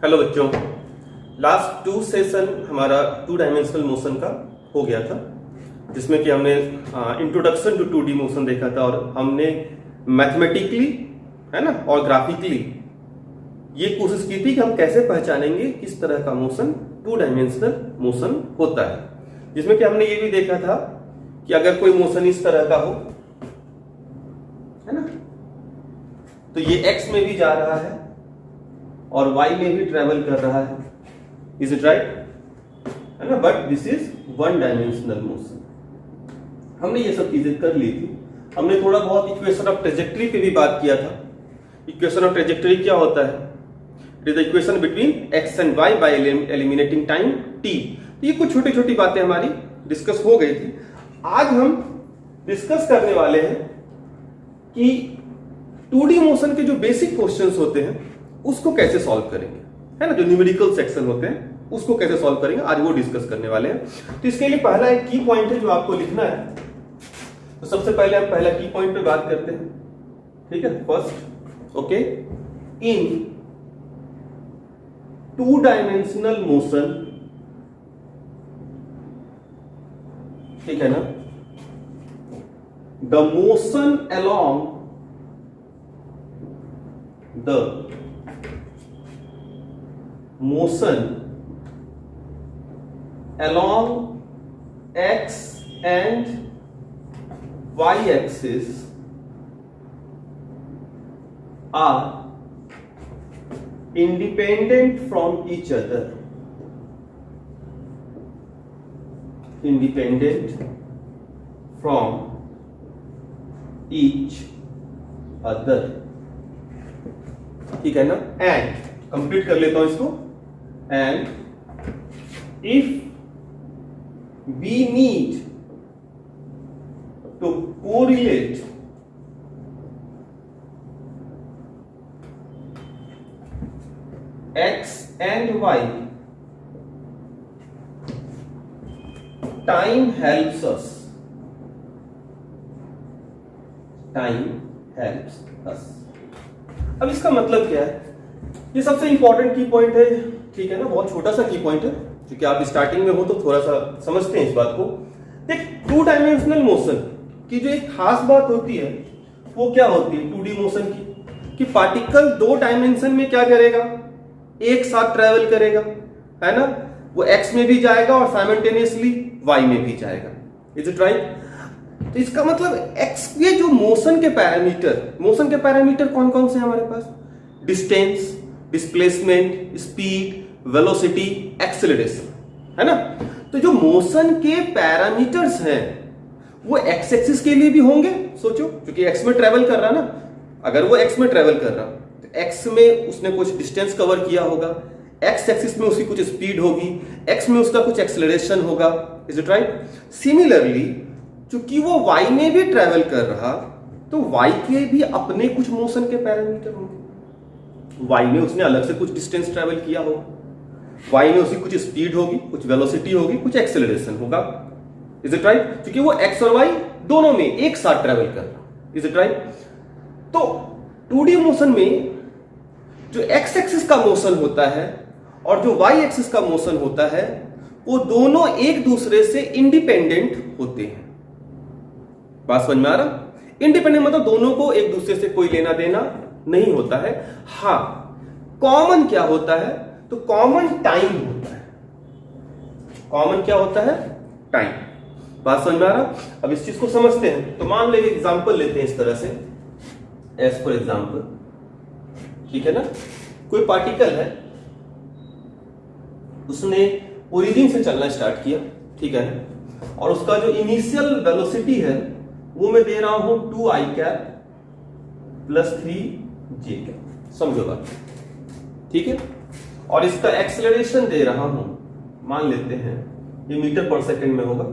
Hello बच्चों, last 2 session हमारा 2 dimensional motion का हो गया था, जिसमें कि हमने इंट्रोडक्शन टू 2D मोशन देखा था और हमने मैथमेटिकली है ना और ग्राफिकली ये कोशिश की थी कि हम कैसे पहचानेंगे किस तरह का मोशन 2 डायमेंशनल मोशन होता है। जिसमें कि हमने ये भी देखा था कि अगर कोई मोशन इस तरह का हो, है ना, तो ये x में भी जा रहा है और y में भी ट्रेवल कर रहा है। Is it right? है ना, but this is 1 dimensional motion. हमने ये सब चीजें कर ली थी। हमने थोड़ा बहुत इक्वेशन ऑफ ट्रेजेक्टरी पे भी बात किया था। इक्वेशन ऑफ ट्रेजेक्टरी क्या होता है? It is the equation between x and y bye eliminating time t। तो ये कुछ छोटी छोटी बातें हमारी डिस्कस हो गई थी। आज हम डिस्कस करने वाले हैं कि 2D मोशन के जो बेसिक क्वेश्चंस होते हैं उसको कैसे सॉल्व करेंगे, है ना, जो न्यूमेरिकल सेक्शन होते हैं उसको कैसे सॉल्व करेंगे, आज वो डिस्कस करने वाले हैं। तो इसके लिए पहला एक की पॉइंट है जो आपको लिखना है। तो सबसे पहले हम पहला की पॉइंट पे बात करते हैं, ठीक है। फर्स्ट, ओके, इन 2 डायमेंशनल मोशन, ठीक है ना, the motion along the motion along x and y axis are independent from each other. Independent from each other, ठीक है ना। एंड कंप्लीट कर लेता हूं इसको। And if we need to correlate x and y, time helps us. Time helps us. अब इसका मतलब क्या है? ये सबसे इंपॉर्टेंट की पॉइंट है, ठीक है ना, बहुत छोटा सा की पॉइंट है, क्योंकि आप स्टार्टिंग में हो तो थोड़ा सा समझते हैं इस बात को। देख, 2 डायमेंशनल मोशन की जो एक खास बात होती है वो क्या होती है 2D मोशन की, कि पार्टिकल 2 डायमेंशन में क्या करेगा, एक साथ ट्रेवल करेगा, है ना। वो x में भी जाएगा और साइमल्टेनियसली y में भी जाएगा। Is it right? तो इसका मतलब x ये जो मोशन के पैरामीटर कौन कौन से हैं हमारे पास? Distance, displacement, speed, velocity, acceleration, है ना। तो जो मोशन के पैरामीटर्स हैं वो x एक्सिस के लिए भी होंगे। सोचो, क्योंकि x में ट्रेवल कर रहा ना, अगर वो x में ट्रेवल कर रहा तो x में उसने कुछ डिस्टेंस कवर किया होगा, x एक्सिस में उसकी कुछ स्पीड होगी, x में उसका कुछ एक्सेलरेशन होगा। Is it right? सिमिलरली चूंकि वो y में भी ट्रेवल कर रहा तो y के भी अपने कुछ मोशन के पैरामीटर होंगे। y में उसने अलग से कुछ डिस्टेंस ट्रेवल किया होगा, y में उसकी कुछ स्पीड होगी, कुछ वेलोसिटी होगी, कुछ एक्सेलरेशन होगा। Is it right? क्योंकि वो x और y दोनों में एक साथ ट्रेवल कर रहा। Is it right? तो 2D मोशन में जो x एक्सिस का मोशन होता है और जो y एक्सिस का मोशन होता है वो दोनों एक दूसरे से इंडिपेंडेंट होते हैं। बात समझ में आ रहा? इंडिपेंडेंट मतलब दोनों को एक दूसरे से कोई लेना देना नहीं होता है। हाँ, कॉमन क्या होता है? तो कॉमन टाइम होता है। कॉमन क्या होता है? टाइम। बात समझ में आ रहा? अब इस चीज को समझते हैं। तो मान लेंगे एग्जांपल लेते हैं इस तरह से, एज फॉर एग्जांपल, ठीक है ना। कोई पार्टिकल है, उसने ओरिजिन से चलना स्टार्ट किया, ठीक है, और उसका जो इनिशियल वेलोसिटी है वो मैं दे रहा हूं 2i cap plus 3j cap. समझो बात, ठीक है। और इसका एक्सेलरेशन दे रहा हूं, मान लेते हैं ये मीटर पर सेकंड में होगा,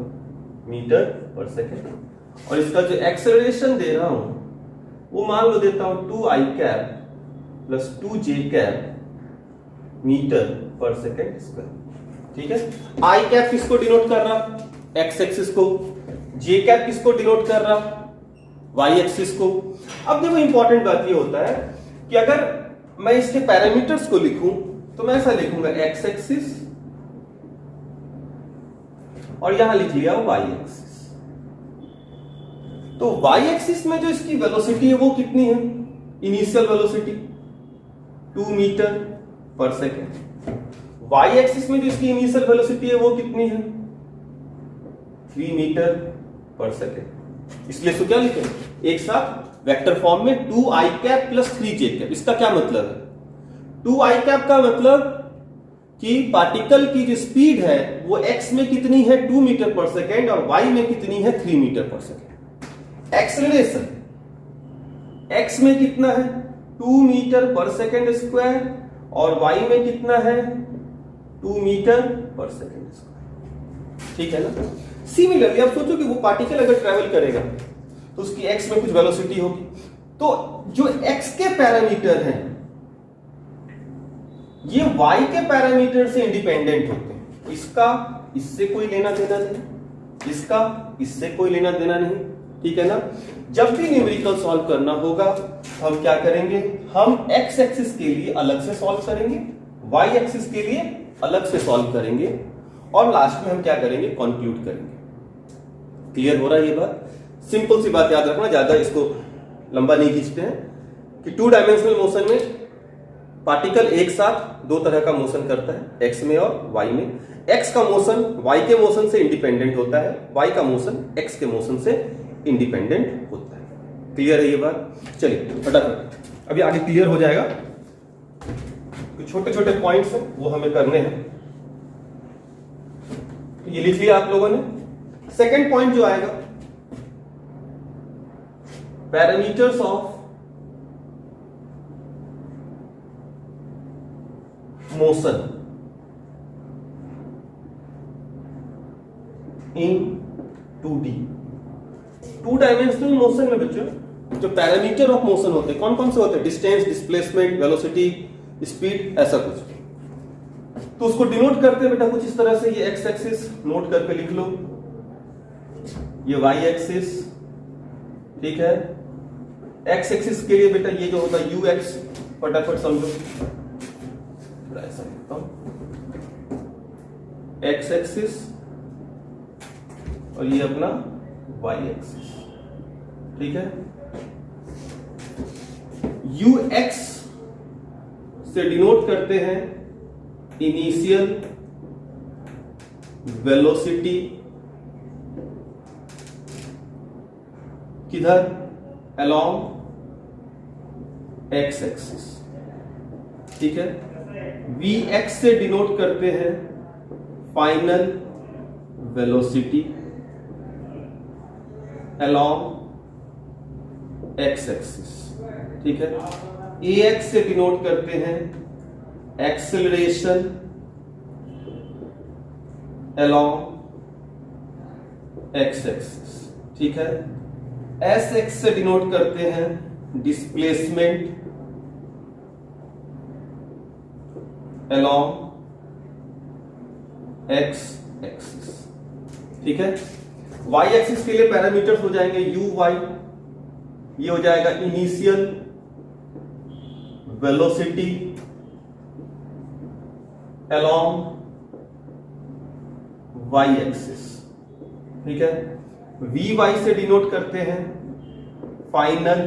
मीटर पर सेकंड। और इसका जो एक्सेलरेशन दे रहा हूं वो मान लो देता हूं 2i cap plus 2j cap metre per second square, ठीक है। i कैप किसको डिनोट कर रहा? x एक्सिस को। j कैप किसको डिनोट कर रहा? y एक्सिस को। अब देखो इंपॉर्टेंट बात ये होता है कि अगर मैं इसके पैरामीटर्स को लिखूं तो मैं ऐसा लिखूंगा एक्स एक्सिस और यहां लिख लिया वाई एक्सिस। तो वाई एक्सिस में जो इसकी वेलोसिटी है वो कितनी है? Initial velocity 2 metre per second. Y axis में जो इसकी इनिशियल वेलोसिटी है वो कितनी है? 3 मीटर पर सेकेंड। इसलिए तो क्या लिखें एक साथ वेक्टर फॉर्म में 2i cap plus 3j cap. इसका क्या मतलब है? 2i कैप का मतलब कि पार्टिकल की जो स्पीड है वो x में कितनी है 2 मीटर पर सेकेंड और y में कितनी है 3 metre per second. Acceleration x में कितना है 2 मीटर पर सेकेंड स्क्वायर और y में कितना है 2 मीटर पर सेकेंड स्क्वायर। ठीक है ना? सिमिलरली आप सोचो कि वो पार्टिकल अगर ट्रेवल करेगा तो उसकी x में कुछ वेलोसिटी होगी, तो जो x के पैरामीटर हैं ये y के पैरामीटर से इंडिपेंडेंट होते हैं। इसका इससे कोई लेना देना नहीं, इसका इससे कोई लेना देना नहीं। ठीक है ना? जब भी न्यूमेरिकल सॉल्व करना होगा हम क्या करेंगे? हम x एक्सिस के लिए अलग से सॉल्व करेंगे, y एक्सिस के लिए अलग से सॉल्व करेंगे और लास्ट में हम क्या करेंगे? कंक्लूड करेंगे। क्लियर हो रहा है ये बात? सिंपल सी बात याद रखना, ज्यादा इसको लंबा नहीं खींचते हैं कि 2 डायमेंशनल मोशन में पार्टिकल एक साथ दो तरह का मोशन करता है, x में और y में। x का मोशन y के मोशन से इंडिपेंडेंट होता है, y का मोशन x के मोशन से इंडिपेंडेंट होता है। क्लियर है ये बात? चलिए फटाफट अभी आगे क्लियर हो जाएगा। कुछ छोटे छोटे पॉइंट्स हैं वो हमें करने हैं। ये लिख लिया आप लोगों ने। सेकेंड पॉइंट जो आएगा, parameters of motion in 2D। 2 dimensional motion में बच्चों जो पैरामीटर ऑफ मोशन होते हैं कौन कौन से होते हैं? डिस्टेंस, डिस्प्लेसमेंट, वेलोसिटी, स्पीड, ऐसा कुछ। तो उसको डिनोट करते हैं बेटा कुछ इस तरह से। ये एक्स एक्सिस नोट करके लिख लो, ये वाई एक्सिस। ठीक है? एक्स एक्सिस के लिए बेटा ये जो होता है यू एक्स, फटाफट समझो, ऐसा लिखता हूं एक्स एक्सिस और ये अपना वाई एक्सिस। ठीक है? यू एक्स से डिनोट करते हैं इनिशियल वेलोसिटी, किधर? Along x axis. ठीक है? वी एक्स से डिनोट करते हैं final velocity along x axis. ठीक है? ए एक्स से डिनोट करते हैं एक्सेलरेशन अलोंग एक्स एक्सिस। ठीक है? एस एक्स से डिनोट करते हैं डिस्प्लेसमेंट अलोंग एक्स एक्सिस। ठीक है? वाई एक्सिस के लिए पैरामीटर्स हो जाएंगे यू वाई, ये हो जाएगा initial velocity along Y axis. ठीक है? वी वाई से डिनोट करते हैं final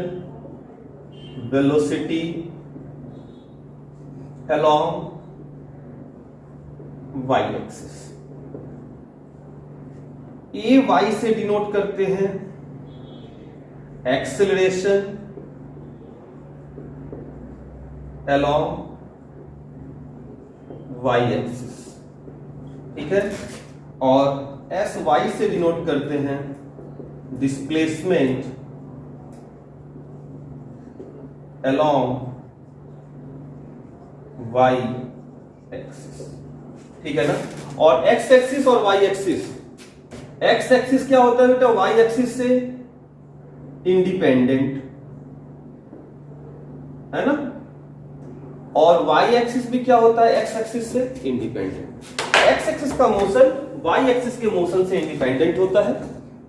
velocity along Y axis. A Y से डिनोट करते हैं एक्सेलरेशन अलोंग वाई एक्सिस। ठीक है? और एस वाई से डिनोट करते हैं डिस्प्लेसमेंट अलोंग वाई एक्सिस। ठीक है ना? और एक्स एक्सिस और वाई एक्सिस, एक्स एक्सिस क्या होता है बेटा? वाई एक्सिस से इंडिपेंडेंट है ना? और वाई एक्सिस भी क्या होता है? एक्स एक्सिस से इंडिपेंडेंट। एक्स एक्सिस का मोशन वाई एक्सिस के मोशन से इंडिपेंडेंट होता है,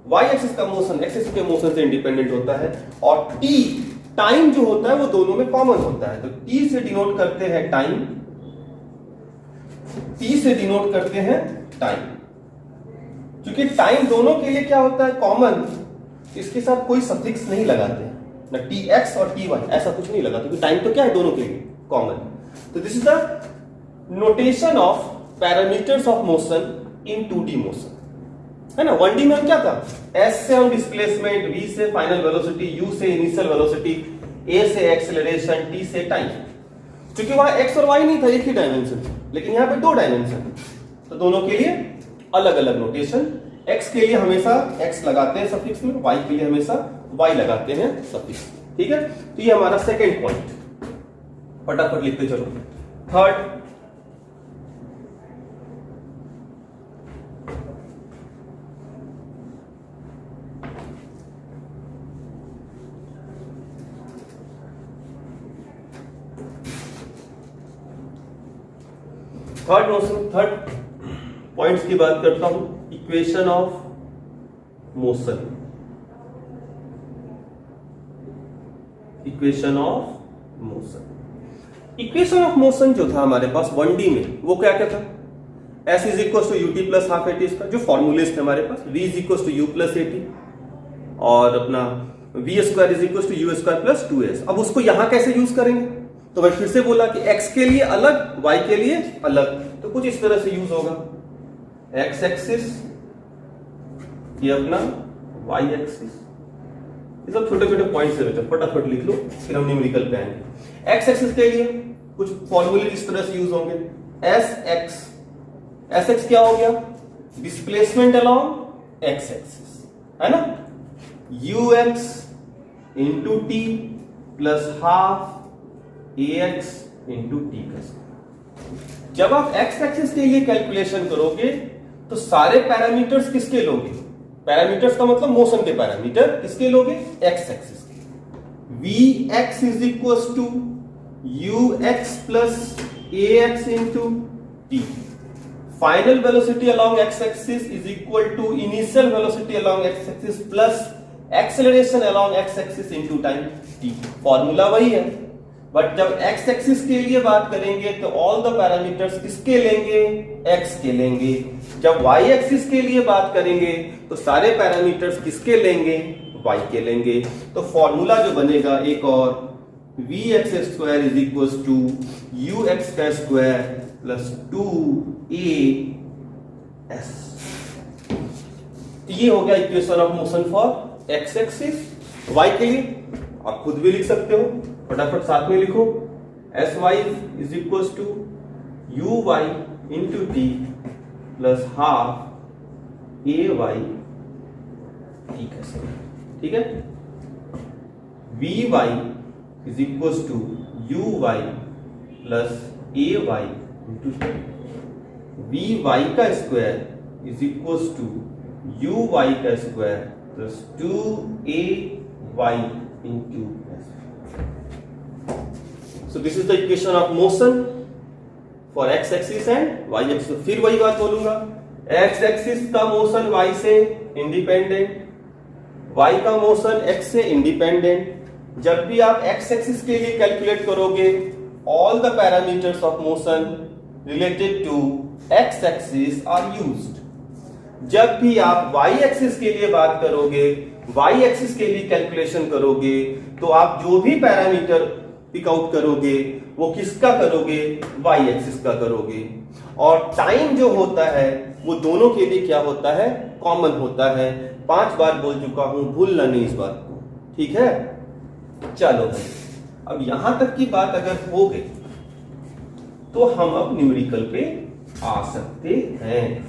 वाई एक्सिस का मोशन एक्स एक्सिस के मोशन से इंडिपेंडेंट होता है। और टी टाइम जो होता है वो दोनों में कॉमन होता है, तो टी से डिनोट करते हैं टाइम टी से डिनोट करते हैं टाइम। क्योंकि टाइम दोनों के लिए क्या होता है कॉमन, इसके साथ कोई सफिक्स नहीं लगाते हैं, ना टी एक्स और टी वाई ऐसा कुछ नहीं लगाते, क्योंकि टाइम तो क्या है दोनों के लिए कॉमन। तो this is the notation of parameters of motion in 2D motion, है ना। 1D में हम क्या था, S से हम डिस्प्लेसमेंट, V से फाइनल वेलोसिटी, U से इनिशियल वेलोसिटी, A से एक्सेलरेशन, T से टाइम। क्योंकि वहां x और y नहीं था, एक ही डायमेंशन, लेकिन यहाँ पे 2 डायमेंशन, तो दोनों के लिए अलग अलग नोटेशन। x के लिए हमेशा x लगाते हैं सफिक्स में, y के लिए हमेशा y लगाते हैं सफिक्स में, ठीक है। तो ये हमारा सेकेंड पॉइंट, फटाफट लिखते चलो। थर्ड, थर्ड पॉइंट्स की बात करता हूं, equation of motion. Equation of motion, equation of motion जो था हमारे पास 1D में, वो क्या क्या था, S is equal to ut plus half a t, इसका जो फॉर्मूलेस थे हमारे पास, V is equal to u plus a t, और अपना v square is equal to u square plus 2s। अब उसको यहां कैसे यूज करेंगे, तो मैं फिर से बोला कि x के लिए अलग, y के लिए अलग, तो कुछ इस तरह से यूज होगा, x एक्सिस, ये अपना y एक्सिस। ये सब छोटे छोटे पॉइंट्स है, फटाफट लिख लो, फिर हम न्यूमेरिकल पे आएंगे। x एक्सिस के लिए कुछ फॉर्मूले इस तरह से यूज होंगे, एस एक्स क्या हो गया, डिस्प्लेसमेंट अलोंग x एक्सिस, है ना, ux into T plus half ax into T का स्क्वायर। जब आप x एक्सिस के लिए कैलकुलेशन करोगे तो सारे पैरामीटर्स किसके लोगे, पैरामीटर्स का मतलब मोशन के पैरामीटर किसके लोगे, x एक्सिस के। vx is equal to ux plus ax into t, final velocity along x axis is equal to initial velocity along x axis plus acceleration along x axis into time t। Formula वही है, but जब x axis के लिए बात करेंगे तो all the parameters किसके लेंगे, x के लेंगे। जब y एक्सिस के लिए बात करेंगे तो सारे पैरामीटर्स किसके लेंगे, y के लेंगे। तो फॉर्मूला जो बनेगा एक और, vx square is equal to ux का स्क्वायर प्लस 2as। ये हो गया equation of motion for x axis. y के लिए आप खुद भी लिख सकते हो, फटाफट साथ में लिखो, sy is equal to uy into T plus half ay t का स्क्वायर, ठीक है। vy is equal to uy plus ay into t, vy का square is equal to uy का square plus 2ay into s. So this is the equation of motion for x axis and y axis. तो फिर वही बात बोलूंगा, x axis का motion y से independent, y का मोशन x से इंडिपेंडेंट। जब भी आप x एक्सिस के लिए कैलकुलेट करोगे, all the parameters of motion related to x axis are used. जब भी आप y एक्सिस के लिए बात करोगे, y एक्सिस के लिए कैलकुलेशन करोगे, तो आप जो भी पैरामीटर पिक आउट करोगे वो किसका करोगे, y एक्सिस का करोगे। और टाइम जो होता है वो दोनों के लिए क्या होता है, कॉमन होता है। 5 बार बोल चुका हूं, भूलना नहीं इस बात को, ठीक है। चलो भाई, अब यहां तक की बात अगर हो गई तो हम अब न्यूमेरिकल पे आ सकते हैं।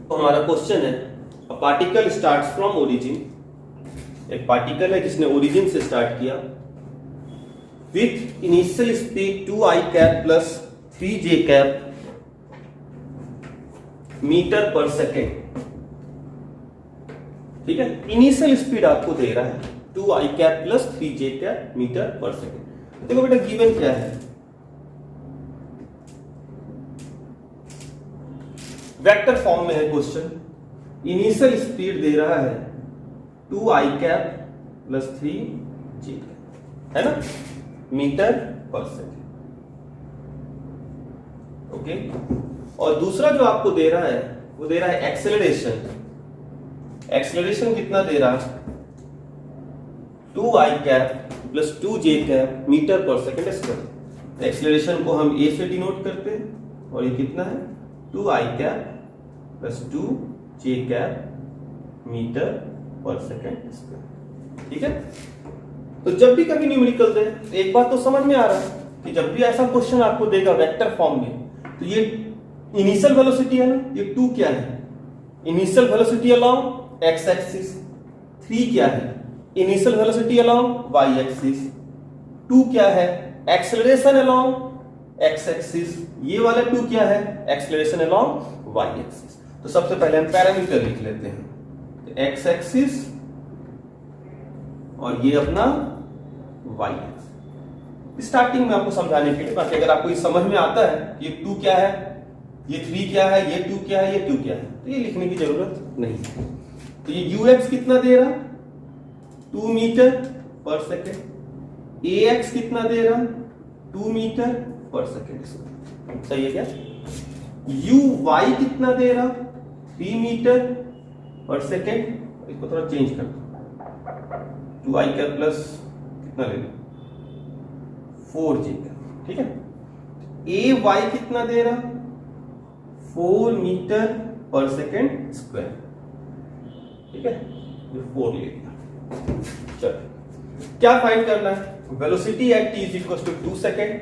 तो हमारा क्वेश्चन है, a particle starts from origin. एक पार्टिकल है जिसने ओरिजिन से स्टार्ट किया with initial speed 2i cap plus 3j cap metre per second, ठीक है। इनिशियल स्पीड आपको दे रहा है 2i cap plus 3j cap metre per second. देखो बेटा गिवन क्या है, वेक्टर फॉर्म में है क्वेश्चन। इनिशियल स्पीड दे रहा है 2i cap plus 3j cap, है ना, मीटर पर सेकेंड। ओके। और दूसरा जो आपको दे रहा है वो दे रहा है एक्सेलरेशन। एक्सेलरेशन कितना दे रहा है? 2i cap plus 2j cap metre per second square. Acceleration को हम a से डिनोट करते हैं और ये कितना है? 2i cap plus 2j cap metre per second square. ठीक है। तो जब भी कभी न्यूमेरिकल दे, एक बात तो समझ में आ रहा है कि जब भी ऐसा क्वेश्चन आपको देगा वेक्टर फॉर्म में, तो ये इनिशियल वेलोसिटी है ना, ये 2 क्या है? Initial velocity along x axis. 3 क्या है? Initial velocity along Y axis. 2 क्या है? Acceleration along x axis. ये वाला 2 क्या है? Acceleration along Y axis. तो सबसे पहले हम पैरामीटर लिख लेते हैं, एक्स एक्सिस और ये अपना वाई एक्सिस। स्टार्टिंग में आपको समझाने के लिए, बाकी अगर आपको ये समझ में आता है ये 2 क्या है, ये 3 क्या है, ये 2 क्या है, ये 2 क्या है, तो ये लिखने की जरूरत नहीं है। तो ये ux कितना दे रहा? 2 मीटर पर सेकेंड। ax कितना दे रहा? 2 मीटर पर सेकेंड। सही है क्या? uy कितना दे रहा? 3 मीटर पर सेकेंड। इसको थोड़ा चेंज कर दो, 2i का प्लस कितना ले लो? 4j का। ठीक है। ay कितना दे रहा? 4 मीटर पर सेकेंड स्क्वायर। ठीक है, ये 4 ले लिया। चलो क्या फाइंड करना है? Velocity at t is equal to 2 second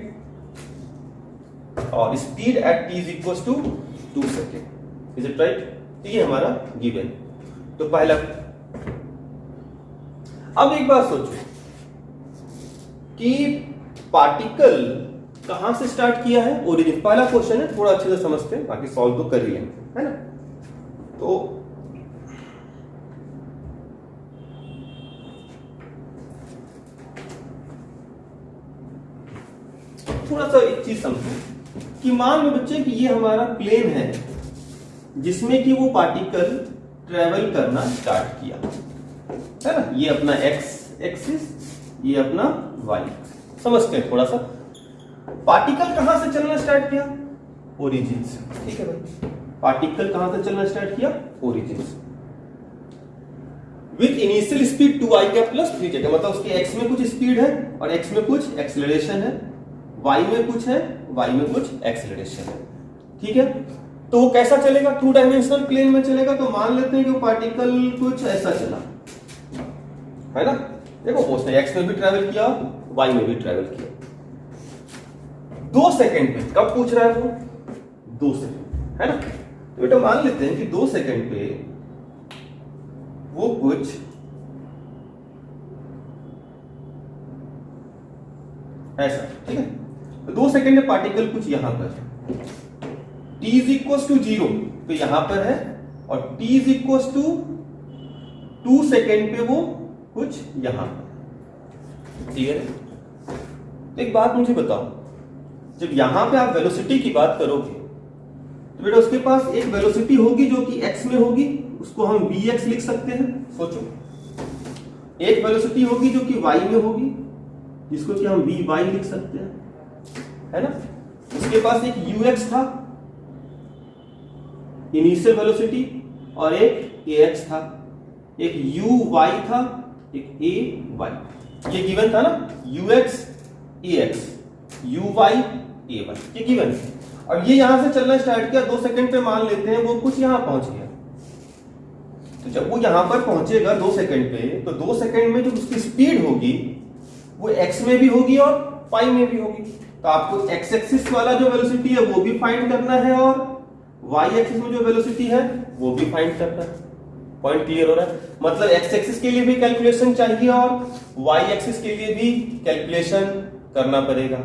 और speed at t is equal to 2 second. Is it right? ये हमारा गिवन। तो पहला, अब एक बात सोचो कि पार्टिकल कहां से स्टार्ट किया है? ओरिजिन। पहला क्वेश्चन है, थोड़ा अच्छे से समझते हैं, बाकी सॉल्व तो कर ही लेंगे, है ना। तो थोड़ा सा एक चीज समझो कि मान लो बच्चे कि ये हमारा प्लेन है जिसमें कि वो पार्टिकल ट्रेवल करना स्टार्ट किया, है ना। ये अपना एक्स एक्सिस, ये अपना वाई एक्सिस। समझते हैं थोड़ा सा। पार्टिकल कहां से चलना स्टार्ट किया? ओरिजिन से। ठीक है भाई, पार्टिकल कहां से चलना स्टार्ट किया? ओरिजिन से। विथ इनिशियल स्पीड 2i का प्लस 3j का, मतलब उसके x में कुछ स्पीड है और x में कुछ एक्सेलरेशन है, y में कुछ है, y में कुछ एक्सेलरेशन है। ठीक है। तो वो कैसा चलेगा? 2 डायमेंशनल प्लेन में चलेगा। तो मान लेते हैं कि वो पार्टिकल कुछ ऐसा चला, है ना। देखो उसने x में भी ट्रेवल किया, y में भी ट्रेवल किया। 2 सेकंड पे, कब पूछ रहा है वो? 2 सेकंड, है ना। तो बेटा मान लेते हैं कि 2 सेकंड पे वो कुछ ऐसा, ठीक है। तो 2 सेकंड में पार्टिकल कुछ यहां पर है, t इज इक्वल टू 0 तो यहां पर है, और t is equal to 2 second पे वो कुछ यहां पर। क्लियर है? एक बात मुझे बताओ, जब यहां पे आप वेलोसिटी की बात करोगे तो बेटा उसके पास एक वेलोसिटी होगी जो कि x में होगी, उसको हम vx लिख सकते हैं। सोचो, एक वेलोसिटी होगी जो कि y में होगी, जिसको कि हम vy लिख सकते हैं, है ना। उसके पास एक ux था इनिशियल वेलोसिटी, और एक ax था, एक uy था, एक ay। ये गिवन था ना, ux ax uy ay, ये गिवन है। और ये यहां से चलना स्टार्ट किया 2 सेकंड पे, मान लेते हैं वो कुछ यहां पहुंच गया। तो जब वो यहां पर पहुंचेगा 2 सेकंड पे, तो 2 सेकंड में जो उसकी स्पीड होगी वो x में भी होगी और y में भी होगी। तो आपको x एक्सिस वाला जो वेलोसिटी है वो भी फाइंड करना है, और y एक्सिस में जो वेलोसिटी है वो भी फाइंड करना है। पॉइंट क्लियर हो रहा है? मतलब x एक्सिस के लिए भी कैलकुलेशन चाहिए और y एक्सिस के लिए भी कैलकुलेशन करना पड़ेगा।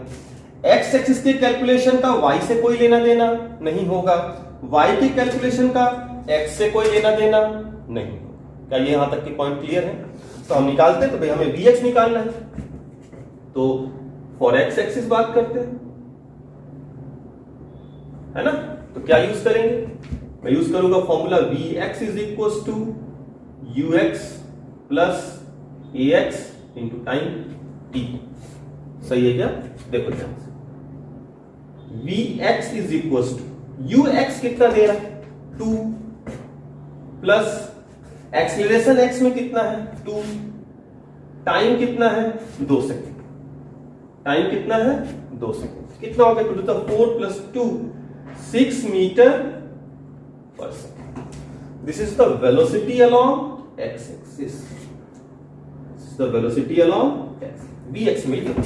x एक्सिस के कैलकुलेशन का y से कोई लेना देना नहीं होगा, y के कैलकुलेशन का x से कोई लेना देना नहीं। क्या ये यहां तक की पॉइंट क्लियर है? तो हम निकालते हैं, तो भाई हमें vx निकालना है, तो फॉर x एक्सिस बात करते हैं, है ना। तो क्या यूज करेंगे? मैं यूज करूंगा formula vx is equal to ux plus ax into time t। सही है क्या? देखो ध्यान से, Vx is equal to ux कितना दे रहा है 2 प्लस एक्सीलरेशन x में कितना है 2, टाइम कितना है 2 सेकेंड, टाइम कितना है 2 सेकेंड, कितना हो गया 2 to the 4 plus 2 6 metre per second. This is the velocity along x axis, this is the velocity along x, vx मिल गया।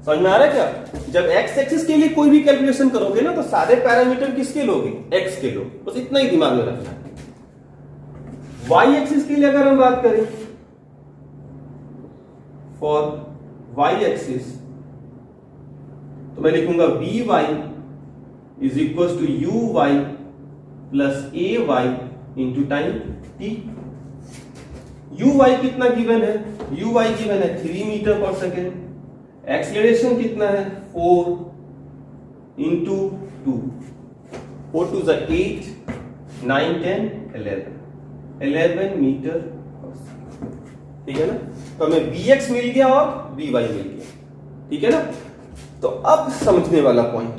समझ में आ रहा है क्या? जब x एक्सिस के लिए कोई भी कैलकुलेशन करोगे ना तो सारे पैरामीटर किसके लोगे x के लोगे, बस इतना ही दिमाग में रखना है। y एक्सिस के लिए अगर हम बात करें, फॉर y एक्सिस तो मैं लिखूंगा vy is equal to uy plus ay into time t। uy कितना गिवन है, uy गिवन है 3 मीटर पर सेकेंड, एक्सीलरेशन कितना है 4 into 2, 4 to the 8 9 10 11 metre per second, ठीक है ना। तो हमें vx मिल गया और vy मिल गया, ठीक है ना। तो अब समझने वाला पॉइंट,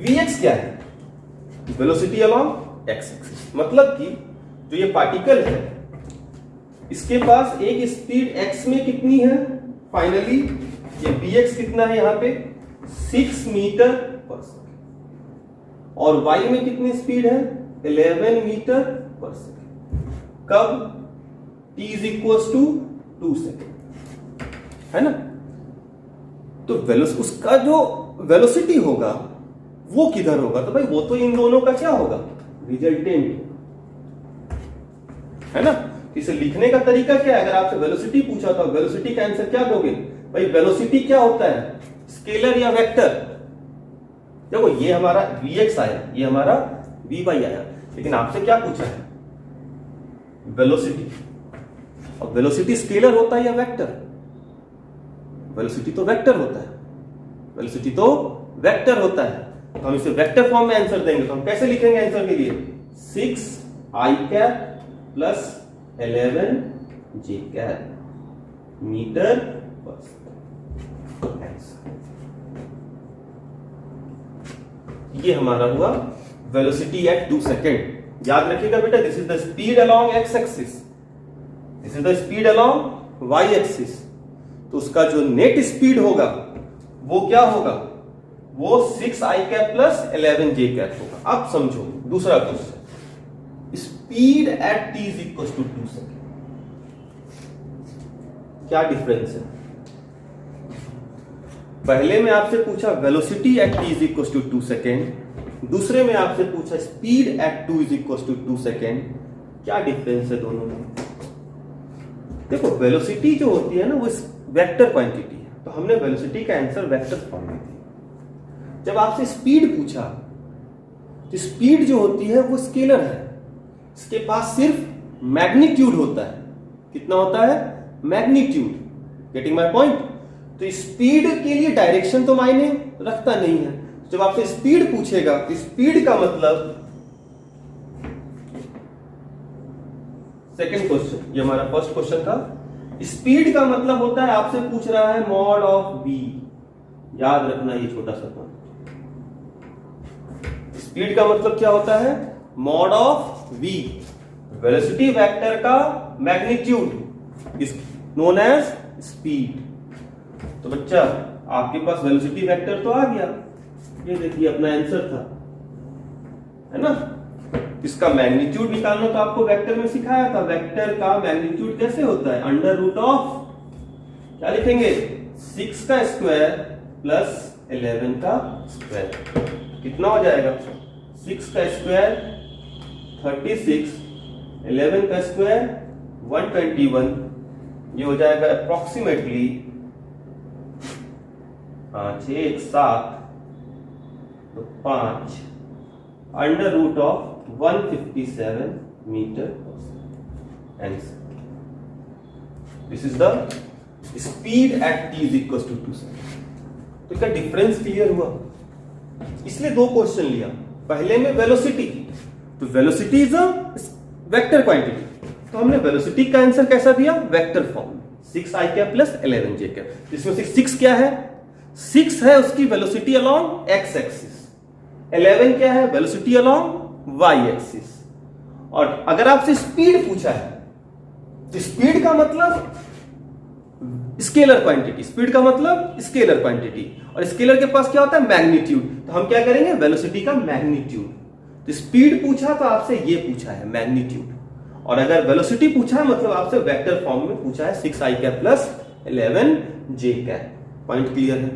vx क्या है, वेलोसिटी अलोंग x एक्सिस, मतलब कि जो ये पार्टिकल है इसके पास एक स्पीड x में कितनी है, फाइनली ये vx कितना है यहां पे 6 मीटर पर सेकेंड, और y में कितनी स्पीड है 11 मीटर पर सेकेंड, कब t is equal to 2 second, है ना। तो उसका जो वेलोसिटी होगा वो किधर होगा, तो भाई वो तो इन दोनों का क्या होगा, रिजल्टेंट, है ना। इसे लिखने का तरीका क्या है, अगर आपसे वेलोसिटी पूछा तो वेलोसिटी का आंसर क्या दोगे, भाई वेलोसिटी क्या होता है, स्केलर या वेक्टर। देखो ये हमारा vx आया, ये हमारा vy आया, लेकिन आपसे क्या पूछा है, वेलोसिटी। और वेलोसिटी स्केलर होता है या वेक्टर, वेलोसिटी तो वेक्टर होता है, वेलोसिटी तो वेक्टर होता है। तो हम इसे वेक्टर फॉर्म में आंसर देंगे, तो हम कैसे लिखेंगे आंसर के लिए 6i cap plus 11j cap metre per second. ये हमारा हुआ वेलोसिटी एट 2 सेकेंड। याद रखिएगा बेटा, this is the speed along x axis, this is the speed along y axis. तो उसका जो नेट स्पीड होगा वो क्या होगा, वो 6i cap plus 11j cap होगा। अब समझो दूसरा question, speed at t is equal to 2 second, क्या डिफरेंस है। पहले में आपसे पूछा velocity at t is equal to 2 second, दूसरे में आपसे पूछा speed at 2 is equal to 2 second, क्या डिफरेंस है दोनों में। देखो वेलोसिटी जो होती है ना वो वेक्टर क्वांटिटी है, तो हमने वेलोसिटी का आंसर वेक्टर फॉर्म में दिया। जब आपसे स्पीड पूछा तो स्पीड जो होती है वो स्केलर है, इसके पास सिर्फ मैग्नीट्यूड होता है। कितना होता है, मैग्नीट्यूड। Getting my point. तो स्पीड के लिए डायरेक्शन तो मायने रखता नहीं है। जब आपसे स्पीड पूछेगा तो स्पीड का मतलब, सेकंड क्वेश्चन, ये हमारा फर्स्ट क्वेश्चन था, स्पीड का मतलब होता है, आपसे पूछ रहा है मॉड ऑफ v। याद रखना ये छोटा सा पॉइंट, स्पीड का मतलब क्या होता है, mod of v, velocity vector का magnitude is known as speed. तो बच्चा आपके पास वेलोसिटी वेक्टर तो आ गया, ये देखिए अपना आंसर था, है ना। इसका मैग्नीट्यूड निकालना तो आपको वेक्टर में सिखाया था। वेक्टर का मैग्नीट्यूड कैसे होता है, अंडर रूट ऑफ, क्या लिखेंगे, 6 का स्क्वायर प्लस 11 का स्क्वायर। कितना हो जाएगा, 6 का स्क्वायर 36, 11 का स्क्वायर 121, ये हो जाएगा अप्रोक्सीमेटली 6 1 7 तो 5 under root of 157 metre per answer. This is the speed at t is equal to 2 second. तो इसका डिफरेंस क्लियर हुआ। इसलिए दो क्वेश्चन लिया, पहले में वेलोसिटी, तो velocity is a vector quantity, तो हमने वेलोसिटी का आंसर कैसा दिया, vector form, 6i cap plus 11j cap. इसमें से 6 क्या है, 6 है उसकी वेलोसिटी अलोंग एक्स एक्सिस, 11 क्या है वेलोसिटी अलोंग वाई एक्सिस। और अगर आपसे स्पीड पूछा है तो स्पीड का मतलब स्केलर क्वांटिटी, स्पीड का मतलब स्केलर क्वांटिटी, और स्केलर के पास क्या होता है मैग्नीट्यूड, तो हम क्या करेंगे वेलोसिटी का मैग्नीट्यूड। तो स्पीड पूछा तो आपसे ये पूछा है मैग्नीट्यूड, और अगर वेलोसिटी पूछा है मतलब आपसे वेक्टर फॉर्म में पूछा है 6i cap plus 11j cap. Point clear है?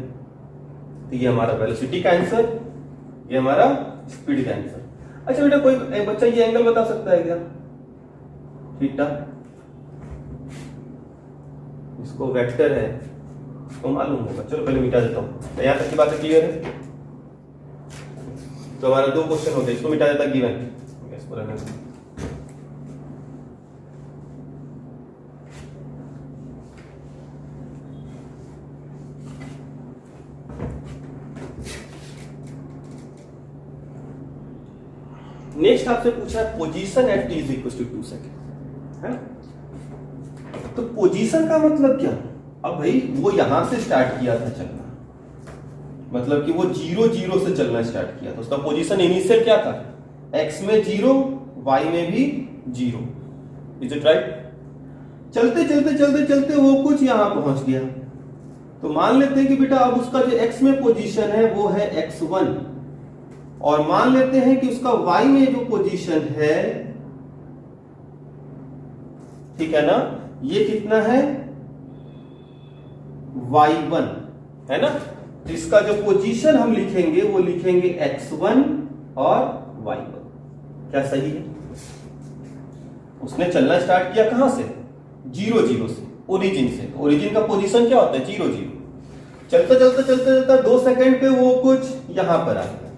तो ये हमारा वेलोसिटी का आंसर, ये हमारा स्पीड का आंसर। अच्छा बेटा कोई एक बच्चा ये एंगल बता सकता है क्या? थीटा, इसको वेक्टर है इसको मालूम होगा, चलो पहले मिटा देता हूं। तो यहां तक की बात क्लियर है? तो हमारा 2 क्वेश्चन हो गए, इसको मिटा देता गिवन। इसको रहने दो। नेक्स्ट आपसे पूछा है position at t is equal to 2 second, है? तो पोजीशन का मतलब क्या? अब भाई वो यहां से स्टार्ट किया था चलना, मतलब कि वो 0 0 से चलना स्टार्ट किया था, उसका पोजीशन इनिशियल क्या था? x में 0, y में भी 0। Is it right? चलते चलते चलते चलते वो कुछ यहां पहुंच गया, तो मान लेते हैं कि बेटा अब उसका जो x में पोजीशन है वो है x1, और मान लेते हैं कि उसका y में जो पोजीशन है, ठीक है ना, ये कितना है y1, है ना? तो इसका जो पोजीशन हम लिखेंगे वो लिखेंगे x1 और y1। क्या सही है? उसने चलना स्टार्ट किया कहां से? 0 0 से, ओरिजिन से। ओरिजिन का पोजीशन क्या होता है? 0 0। चलते चलते चलते चलते 2 सेकंड पे वो कुछ यहां पर आ गया,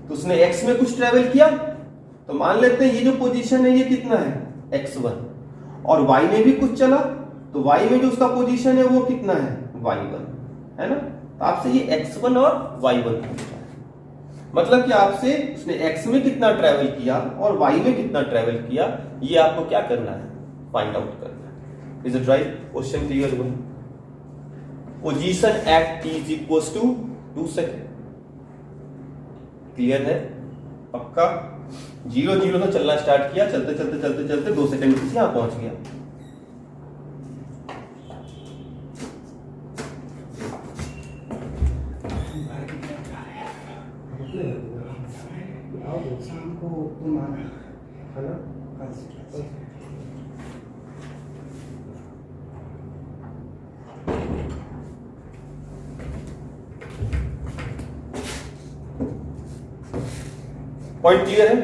तो उसने x में कुछ ट्रेवल किया, तो मान लेते हैं ये जो पोजीशन है ये कितना है x1, और y में भी कुछ चला, तो y में जो उसका पोजीशन है वो कितना है y1, है ना? तो आपसे ये x1 और y1 पूछा है, मतलब कि आपसे उसने x में कितना ट्रेवल किया और y में कितना ट्रेवल किया, ये आपको क्या करना है? फाइंड आउट करना है। Is it right? Question clear हुआ? Position at t is equal to 2 second. Clear है? पक्का? 0 0 से चलना स्टार्ट किया, चलते चलते चलते चलते 2 सेकंड में यहां पहुंच गया। शाम को तुम आना, है ना? पॉइंट क्लियर है?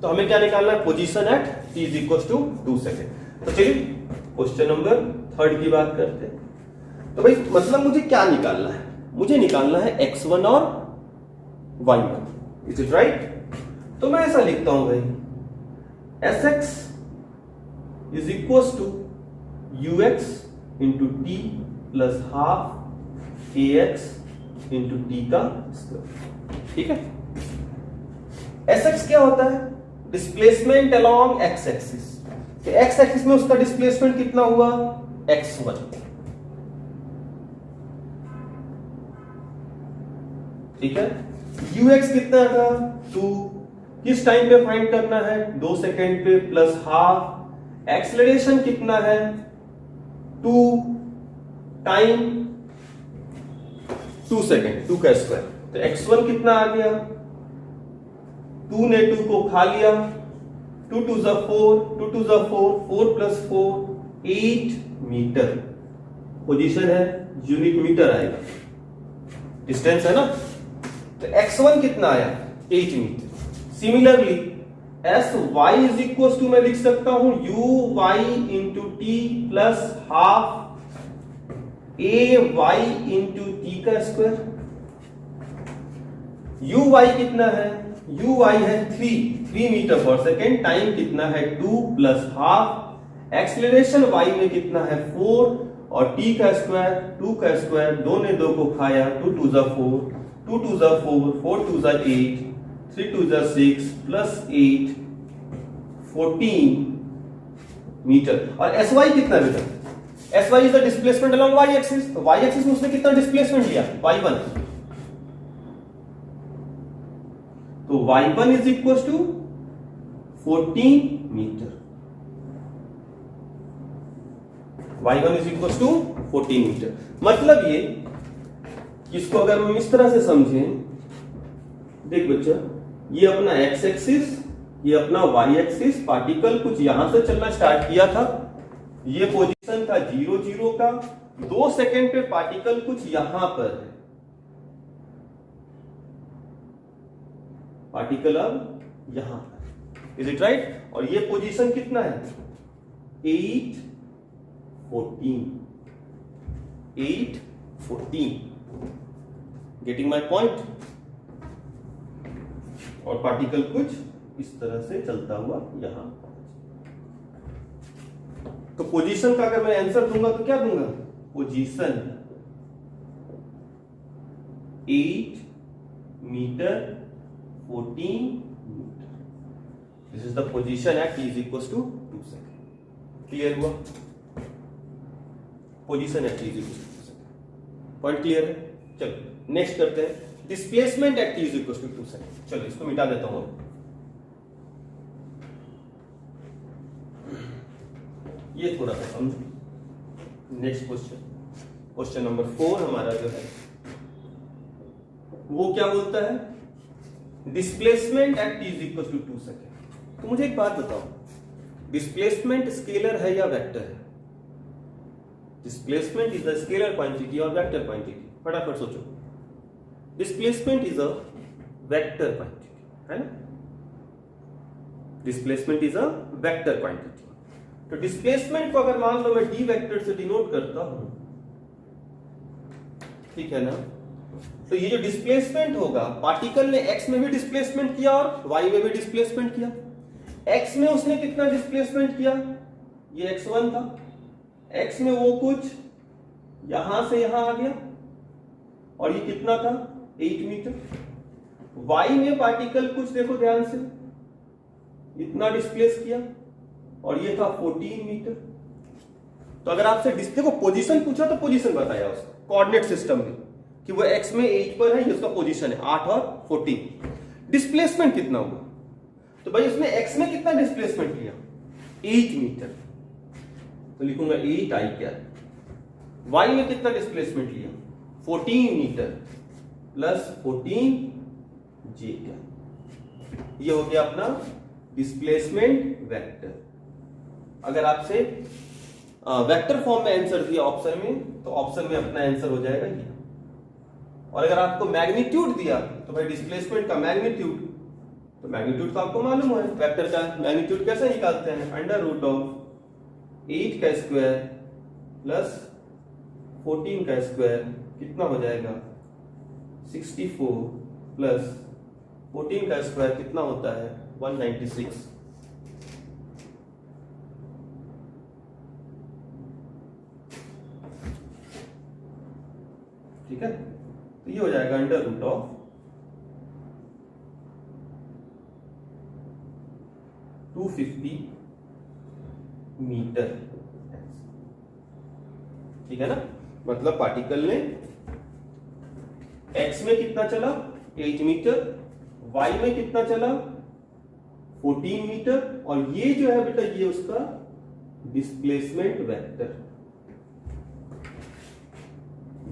तो हमें क्या निकालना है? Position at t is equal to 2 second. तो चलिए क्वेश्चन नंबर 3 की बात करते हैं। तो भाई मतलब मुझे क्या निकालना है? मुझे निकालना है x1 और y1। Is it right? तो मैं ऐसा लिखता हूं भाई, sx is equal to ux into T plus half ax into T का स्क्वायर। ठीक है? sx क्या होता है? Displacement along x axis. तो x एक्सिस में उसका डिस्प्लेसमेंट कितना हुआ? x1। ठीक है? ux कितना था? 2। किस टाइम पे फाइंड करना है? 2 सेकेंड पे प्लस हाफ। एक्सेलरेशन कितना है? 2 टाइम 2 सेकेंड, 2 का स्क्वायर। तो x1 कितना आ गया? 2 ने 2 को खा लिया, 2 2 जा 4, 2 2 जा 4, 4 प्लस 4 8 मीटर। पोजीशन है, यूनिट मीटर आएगा, डिस्टेंस है ना। तो x1 कितना आया? 8 मीटर। Similarly sy is equal to मैं लिख सकता हूं uy into T plus half ay into T का स्क्वायर। uy कितना है? uy है 3 मीटर पर सेकेंड। टाइम कितना है? 2 प्लस हाफ। एक्सेलरेशन y में कितना है? 4, और t का स्क्वायर 2 का स्क्वायर, 2 ने 2 को खाया, 2 2 जा 4, 2 2 जा 4, 4 2 जा 8, 3 2 जा 6 प्लस 8 14 मीटर। और sy कितना बेटा? sy is the displacement along y axis. तो y एक्सिस में उसने कितना डिस्प्लेसमेंट लिया? y1। तो y1 is equal to 14 metre. y1 is equal to 14 metre. मतलब ये, इसको अगर हम इस तरह से समझें, देख बच्चा, ये अपना x एक्सिस, ये अपना y एक्सिस, पार्टिकल कुछ यहां से चलना स्टार्ट किया था, ये पोजीशन था 0 0 का, 2 सेकेंड पे पार्टिकल कुछ यहां पर है, पार्टिकल अब यहां पर, इज इट राइट? और ये पोजीशन कितना है? 8 14, 8 14, गेटिंग माई पॉइंट? और पार्टिकल कुछ इस तरह से चलता हुआ यहां। तो पोजीशन का अगर मैं आंसर दूंगा तो क्या दूंगा? Position 8 metre 14 metre. This is the position at t is equal to 2 second. Clear हुआ? Position at t is equal to 2 second. Point clear है? चलो नेक्स्ट करते हैं, displacement at t is equal to 2 second. चलो इसको मिटा देता हूं। ये थोड़ा सा समझो। नेक्स्ट क्वेश्चन, क्वेश्चन नंबर 4 हमारा जो है वो क्या बोलता है? Displacement at t is equal to 2 second. तो मुझे एक बात बताओ, डिस्प्लेसमेंट स्केलर है या वेक्टर है? Displacement is a scalar quantity और वेक्टर क्वांटिटी? फटाफट सोचो। Displacement is a vector quantity, है ना? Displacement is a vector quantity. तो डिस्प्लेसमेंट को अगर मान लो मैं डी वेक्टर से डिनोट करता हूं, ठीक है ना? तो ये जो डिस्प्लेसमेंट होगा, पार्टिकल ने एक्स में भी डिस्प्लेसमेंट किया और वाई में भी डिस्प्लेसमेंट किया। एक्स में उसने कितना डिस्प्लेसमेंट किया? ये x1 था। एक्स में वो कुछ यहां से यहां आ गया और ये कितना था? 8 मीटर। वाई में पार्टिकल कुछ, देखो ध्यान से, इतना डिस्प्लेस किया और ये था 14 मीटर। तो अगर आपसे देखो पोजीशन पूछा तो पोजीशन बताया उसका कोऑर्डिनेट सिस्टम में कि वो x में 8 पर है, ये उसका पोजीशन है 8 और 14। डिस्प्लेसमेंट कितना हुआ? तो भाई उसने x में कितना डिस्प्लेसमेंट लिया? 8 मीटर। तो लिखूंगा 8 आई क्या। y में कितना डिस्प्लेसमेंट लिया? 14 मीटर प्लस 14 j क्या। ये हो गया अपना डिस्प्लेसमेंट वेक्टर। अगर आपसे वेक्टर फॉर्म में आंसर दिया ऑप्शन में, तो ऑप्शन में अपना आंसर हो जाएगा ये। और अगर आपको मैग्नीट्यूड दिया तो भाई डिस्प्लेसमेंट का मैग्नीट्यूड, तो मैग्नीट्यूड तो आपको मालूम है, वेक्टर का मैग्नीट्यूड कैसे निकालते हैं? अंडर रूट ऑफ 8 का स्क्वायर प्लस 14 का स्क्वायर कितना हो जाएगा? 64 प्लस 14 का स्क्वायर कितना होता है? 196। ठीक है? तो ये हो जाएगा अंडर रूट ऑफ 250 मीटर। ठीक है ना? मतलब पार्टिकल ने x में कितना चला? 8 मीटर, y में कितना चला? 14 मीटर, और ये जो है बेटा ये उसका डिस्प्लेसमेंट वेक्टर।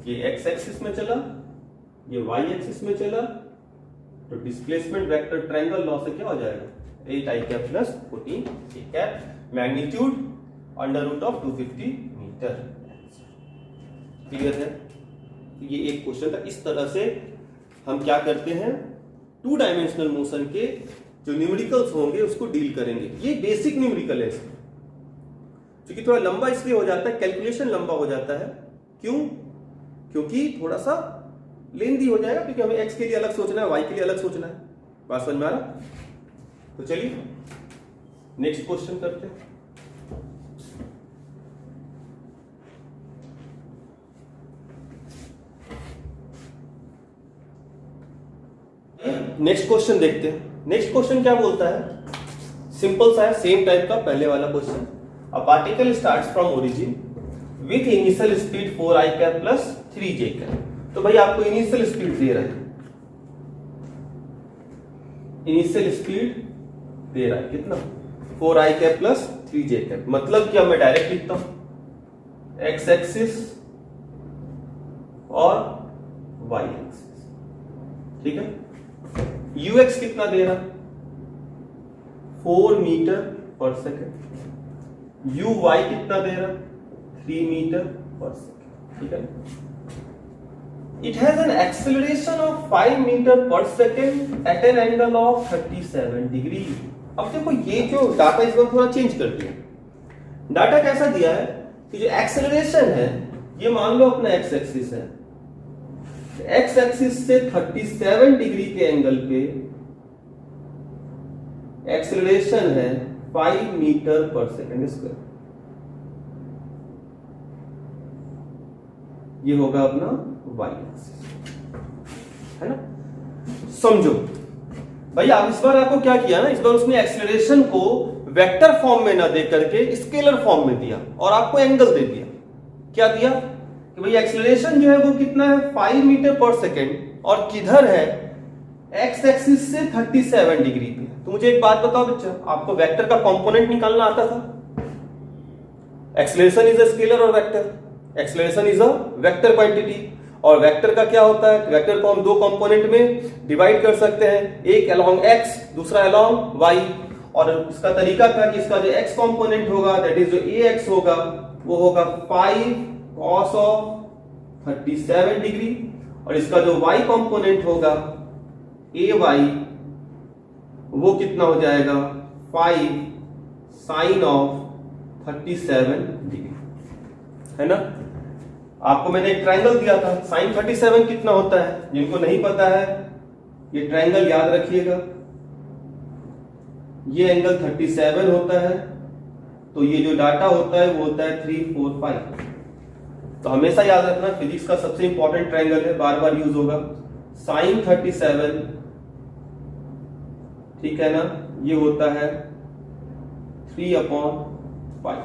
ये x एक्सिस में चला, ये y एक्सिस में चला, तो डिस्प्लेसमेंट वेक्टर ट्रायंगल लॉ से क्या हो जाएगा? 8 I cap plus 14 j cap, magnitude under root of 250 metre. Clear है? ये एक क्वेश्चन था। इस तरह से हम क्या करते हैं, 2 डायमेंशनल मोशन के जो न्यूमेरिकल्स होंगे उसको डील करेंगे। ये बेसिक न्यूमेरिकल है इसका, क्योंकि थोड़ा लंबा इसलिए हो जाता है, कैलकुलेशन लंबा हो जाता है। क्यों? क्योंकि थोड़ा सा लेंदी हो जाएगा, क्योंकि हमें x के लिए अलग सोचना है, y के लिए अलग सोचना है। बात समझ में आ रहा? तो चलिए नेक्स्ट क्वेश्चन करते हैं। नेक्स्ट क्वेश्चन देखते हैं। नेक्स्ट क्वेश्चन क्या बोलता है? सिंपल सा है, सेम टाइप का पहले वाला question. A particle starts from origin with initial speed 4i cap plus 3j cap. तो भाई आपको इनिशियल स्पीड दे रहा है, इनिशियल स्पीड दे रहा है कितना 4i cap plus 3j cap. मतलब क्या, मैं डायरेक्ट लिखता हूं x एक्सिस और y एक्सिस, ठीक है। ux कितना दे रहा है 4 मीटर पर सेकेंड, uy कितना दे रहा है 3 मीटर पर सेकेंड, ठीक है। It has an acceleration of 5 metre per second at an angle of 37 degree. अब देखो ये जो डाटा इस बार थोड़ा चेंज कर दिया। डाटा कैसा दिया है कि जो एक्सेलरेशन है ये मान लो अपना एक्स एक्सिस है, एक्स एक्सिस से 37 डिग्री के एंगल पे एक्सेलरेशन है 5 मीटर पर सेकेंड स्क्वायर। ये होगा अपना y एक्सिस, है ना। समझो भैया, अब इस बार आपको क्या किया ना, इस बार उसने एक्सेलरेशन को वेक्टर फॉर्म में ना दे करके स्केलर फॉर्म में दिया और आपको एंगल दे दिया। क्या दिया कि भाई एक्सेलरेशन जो है वो कितना है 5 मीटर पर सेकेंड और किधर है एक्स एक्सिस से 37 डिग्री पे। तो मुझे एक बात बताओ बच्चा, आपको वेक्टर का कंपोनेंट निकालना आता था? एक्सेलरेशन इज अ स्केलर और vector, acceleration is a vector quantity. और वेक्टर का क्या होता है, वेक्टर को हम दो कंपोनेंट में डिवाइड कर सकते हैं, एक अलोंग x दूसरा अलोंग y। और इसका तरीका था कि इसका जो x कंपोनेंट होगा दैट इज जो ax होगा वो होगा 5 cos ऑफ 37 डिग्री और इसका जो y कंपोनेंट होगा ay वो कितना हो जाएगा 5 sin ऑफ 37 डिग्री, है ना। आपको मैंने एक ट्रायंगल दिया था, sin 37 कितना होता है, जिनको नहीं पता है ये ट्रायंगल याद रखिएगा। ये एंगल 37 होता है, तो ये जो डाटा होता है वो होता है 3, 4, 5। तो हमेशा याद रखना फिजिक्स का सबसे इंपॉर्टेंट ट्रायंगल है, बार बार यूज होगा। sin 37 ठीक है ना, ये होता है 3/5,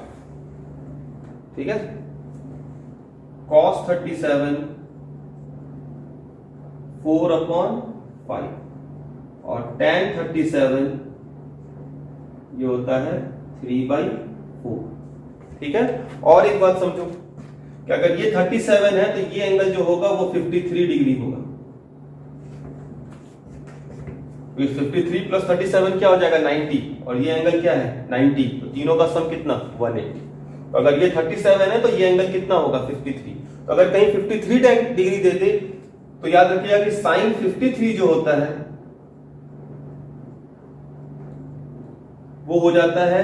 ठीक है। cos 37 4/5 और tan 37 ये होता है 3/4, ठीक है। और एक बात समझो कि अगर ये 37 है तो ये एंगल जो होगा वो 53 डिग्री होगा। 53 प्लस 37 क्या हो जाएगा 90 और ये एंगल क्या है 90, तो तीनों का सम कितना 180। तो अगर ये 37 है तो ये एंगल कितना होगा 53। तो अगर कहीं 53 डिग्री दे दे तो याद रखिएगा कि साइन 53 जो होता है वो हो जाता है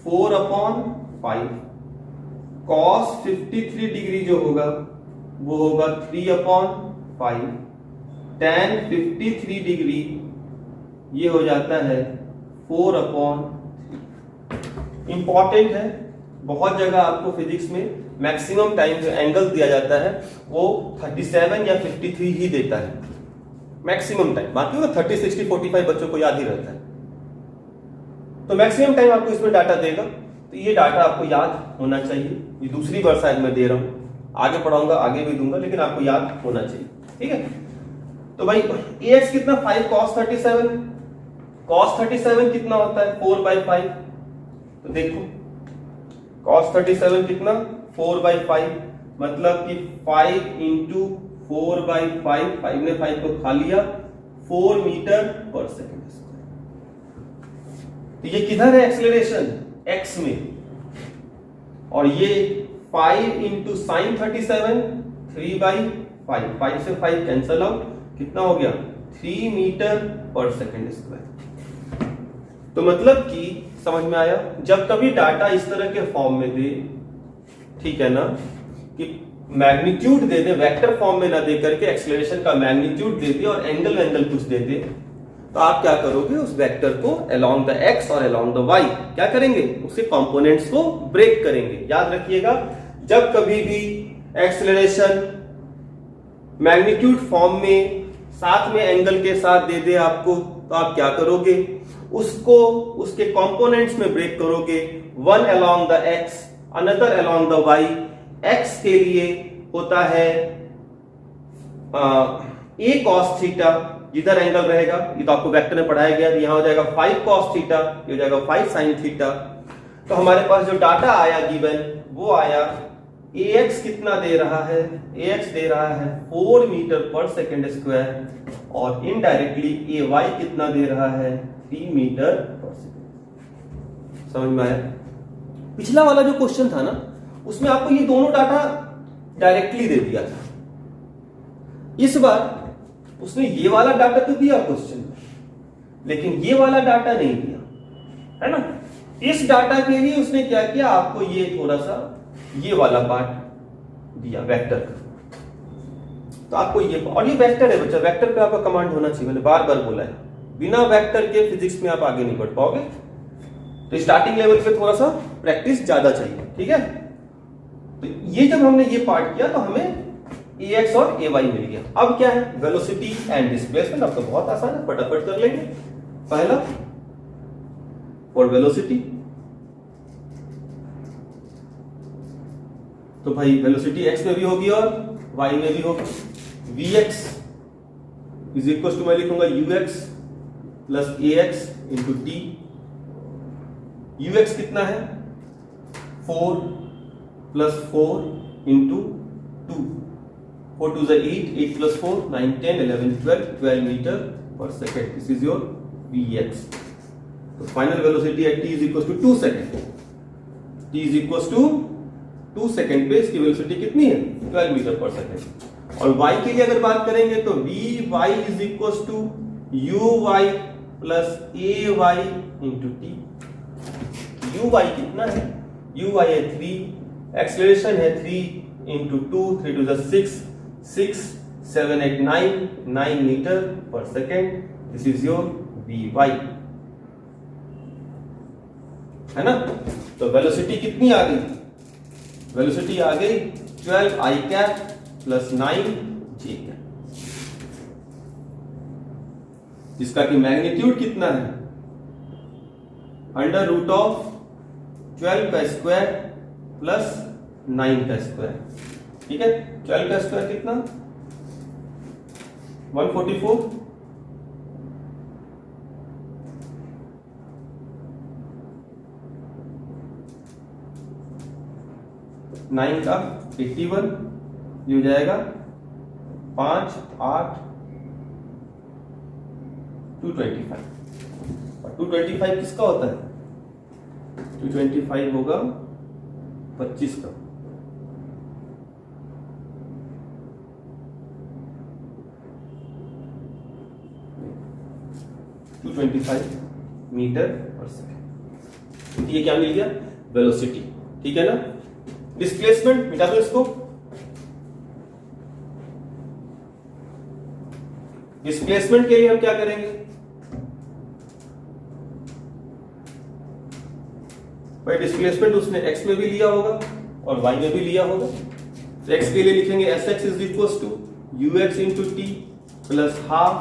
4/5, cos 53 डिग्री जो होगा वो होगा 3/5, tan 53 डिग्री ये हो जाता है 4/3। इंपॉर्टेंट है, बहुत जगह आपको फिजिक्स में मैक्सिमम टाइम जो एंगल दिया जाता है वो 37 या 53 ही देता है मैक्सिमम टाइम, बाकी वो 30, 60, 45 बच्चों को याद ही रहता है। तो मैक्सिमम टाइम आपको इसमें डाटा देगा, तो ये डाटा आपको याद होना चाहिए। ये दूसरी बार शायद मैं दे रहा हूं, आगे पढ़ाऊंगा, आगे भी दूंगा, लेकिन आपको याद होना चाहिए, ठीक है। तो भाई ax कितना 5 cos 37, cos 37 कितना होता है 4/5। तो देखो cos 37 कितना 4/5, मतलब कि 5 इंटू 4/5, 5 ने 5 को खा लिया, 4 मीटर पर सेकेंड। तो ये किधर है एक्सेलरेशन x में, और ये 5 इंटू साइन 37 3/5, 5 से 5 कैंसल आउट, कितना हो गया 3 मीटर पर सेकेंड स्क्वायर। तो मतलब कि समझ में आया, जब कभी डाटा इस तरह के फॉर्म में दे, ठीक है ना, कि मैग्नीट्यूड दे दे, वेक्टर फॉर्म में ना दे करके एक्सेलरेशन का मैग्नीट्यूड दे दे और एंगल कुछ दे दे, तो आप क्या करोगे, उस वेक्टर को अलोंग द एक्स और अलोंग द वाई क्या करेंगे, उसके कंपोनेंट्स को ब्रेक करेंगे। याद रखिएगा, जब कभी भी एक्सेलरेशन मैग्नीट्यूड फॉर्म में साथ में एंगल के साथ दे दे आपको, तो आप क्या करोगे, उसको उसके कंपोनेंट्स में ब्रेक करोगे। One along the x, another along the y. X के लिए होता है a cos थीटा, जिधर एंगल रहेगा, ये तो आपको वेक्टर में पढ़ाया गया, यहाँ हो जाएगा 5 cos थीटा, ये हो जाएगा 5 sin थीटा। तो हमारे पास जो डाटा आया गिवन वो आया ax कितना दे रहा है, ax दे रहा है 4 मीटर पर सेकेंड स्क्वायर और इनडायरेक्टली ay कितना दे रहा है 3 मीटर पर सेकेंड। समझ में आया? पिछला वाला जो क्वेश्चन था ना उसमें आपको ये दोनों डाटा डायरेक्टली दे दिया था, इस बार उसने ये वाला डाटा तो दिया क्वेश्चन में, लेकिन ये वाला डाटा नहीं दिया, है ना। इस डाटा के लिए उसने क्या किया, आपको ये थोड़ा सा ये वाला पार्ट दिया वेक्टर का। तो आपको ये, और ये वेक्टर है बच्चा, वेक्टर पे आपका कमांड होना चाहिए, मैंने बार बार बोला है, बिना वेक्टर के फिजिक्स में आप आगे नहीं बढ़ पाओगे। तो स्टार्टिंग लेवल पे थोड़ा सा प्रैक्टिस ज्यादा चाहिए, ठीक है। तो ये जब हमने ये पार्ट किया तो हमें ax और ay मिल गया। अब क्या है, वेलोसिटी एंड डिस्प्लेसमेंट। अब तो बहुत आसान है, फटाफट कर लेंगे। पहला फॉर वेलोसिटी, तो भाई वेलोसिटी x में भी होगी और y में भी होगी। vx इज इक्वल टू, मैं लिखूंगा ux plus ax into t। ux कितना है 4 plus 4 into 2, 4 2 is 8, 8 plus 4 9 10 11 12 metre per second. This is your vx। तो final velocity at t is equal to 2 second. t is equal to 2 second पे इसकी velocity कितनी है 12 metre per second. और y के लिए अगर बात करेंगे तो vy is equal to uy plus ay into t। uy कितना है, uy है 3, एक्सेलरेशन है 3 into 2, 3 to 6, 6 7 8 9 metre per second. This is your vy, है ना। तो वेलोसिटी कितनी आ गई, वेलोसिटी आ गई 12 i cap plus 9 j cap, जिसका कि मैग्नीट्यूड कितना है अंडर रूट ऑफ 12 का स्क्वायर प्लस 9 का स्क्वायर। ठीक है, 12 का स्क्वायर कितना 144, 9 का 81, ये हो जाएगा 5 8 225। और 225 किसका होता है, 225 होगा 25 का। Metre per second. ये क्या मिल गया, वेलोसिटी। ठीक है ना। डिस्प्लेसमेंट मिटा दो इसको। डिस्प्लेसमेंट के लिए हम क्या करेंगे, भाई डिस्प्लेसमेंट उसने x में भी लिया होगा और y में भी लिया होगा। तो x के लिए लिखेंगे sx is equal to ux into T plus half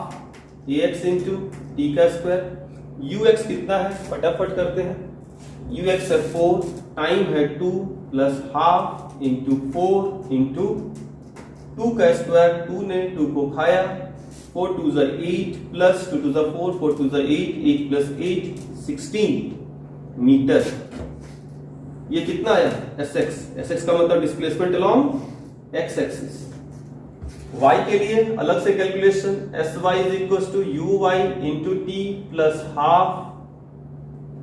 ax into T का स्क्वायर। ux कितना है फटाफट करते हैं, ux है 4, टाइम है 2 प्लस हाफ इंटू 4 इंटू 2 का स्क्वायर, 2 ने 2 को खाया, 4 2 is 8 plus 2 2 is 4, 4 2 is 8, 8 plus 8 16 metre. ये कितना आया sx, sx का मतलब displacement along x axis. y के लिए अलग से calculation, sy is equal to uy into T plus half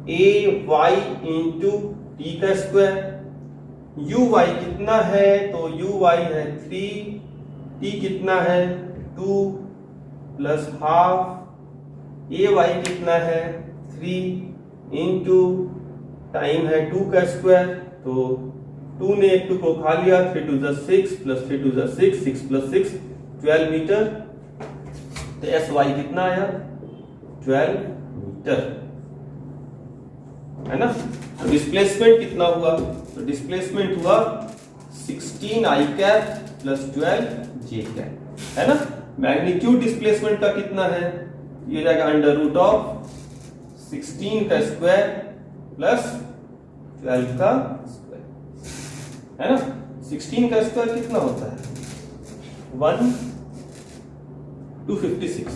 ay into T का स्क्वायर। uy कितना है, तो uy है 3, t कितना है 2 प्लस हाफ ay कितना है 3 इंटू टाइम है 2 का स्क्वायर, तो 2 ने 2 को खा लिया, 3 2 is 6 plus 3 2 is 6, 6 plus 6 12 metre. तो sy कितना आया 12 मीटर, है ना। तो डिस्प्लेसमेंट कितना हुआ, तो डिस्प्लेसमेंट हुआ 16 i cap plus 12 j cap, है ना। मैग्नीट्यूड डिस्प्लेसमेंट का कितना है, ये जाएगा अंडर रूट ऑफ 16 का स्क्वायर प्लस 12 का स्क्वायर, है ना। 16 का स्क्वायर कितना होता है 1 256,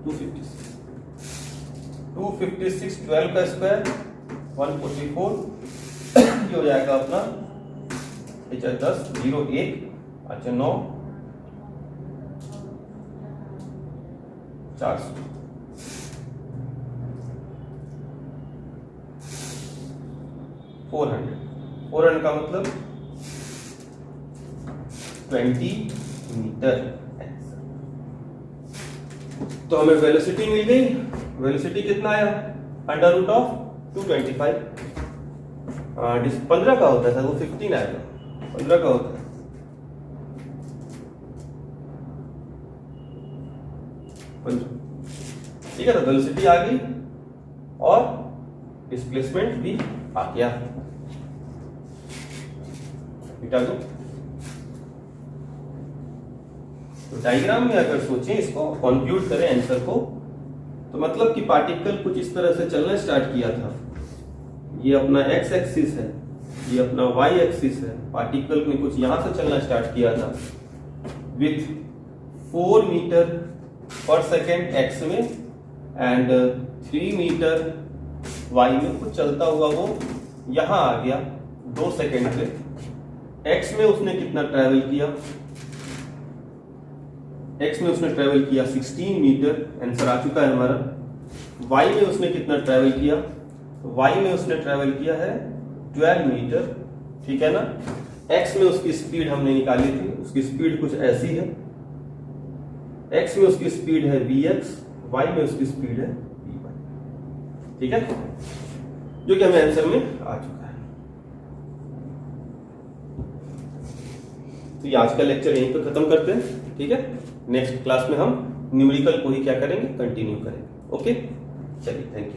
256 12 का स्क्वायर 144, ये हो जाएगा अपना 10 0 1, अच्छा 9 400, 400 का मतलब 20 मीटर। तो हमें वेलोसिटी मिल गई। वेलोसिटी कितना आया? Under root of 225। 15 का होता है, वो 15 आएगा, 15 का होता है। ठीक है, तो वेलोसिटी आ गई और डिस्प्लेसमेंट भी आ गया। मिटा दो। तो डायग्राम में अगर सोचें, इसको कंक्लूड करें आंसर को, तो मतलब कि पार्टिकल कुछ इस तरह से चलना स्टार्ट किया था। ये अपना एक्स एक्सिस है, ये अपना वाई एक्सिस है। पार्टिकल ने कुछ यहां से चलना स्टार्ट किया था with 4 metre per second x में एंड 3 मीटर वाई में। कुछ चलता हुआ वो यहां आ गया 2 सेकेंड पे। एक्स में उसने कितना ट्रेवल किया? एक्स में उसने ट्रेवल किया 16 मीटर, आंसर आ चुका है हमारा। वाई में उसने कितना ट्रेवल किया? वाई में उसने ट्रेवल किया है 12 मीटर, ठीक है ना। एक्स में उसकी स्पीड हमने निकाली थी, उसकी स्पीड कुछ ऐसी है। एक्स में उसकी स्पीड है vx, वाई में उसकी स्पीड है vy, ठीक है, जो कि हमें आंसर में आ चुका है। तो ये आज का लेक्चर यहीं पे खत्म करते हैं, ठीक है। नेक्स्ट क्लास में हम न्यूमेरिकल को ही क्या करेंगे, कंटिन्यू करेंगे। ओके, चलिए, थैंक यू।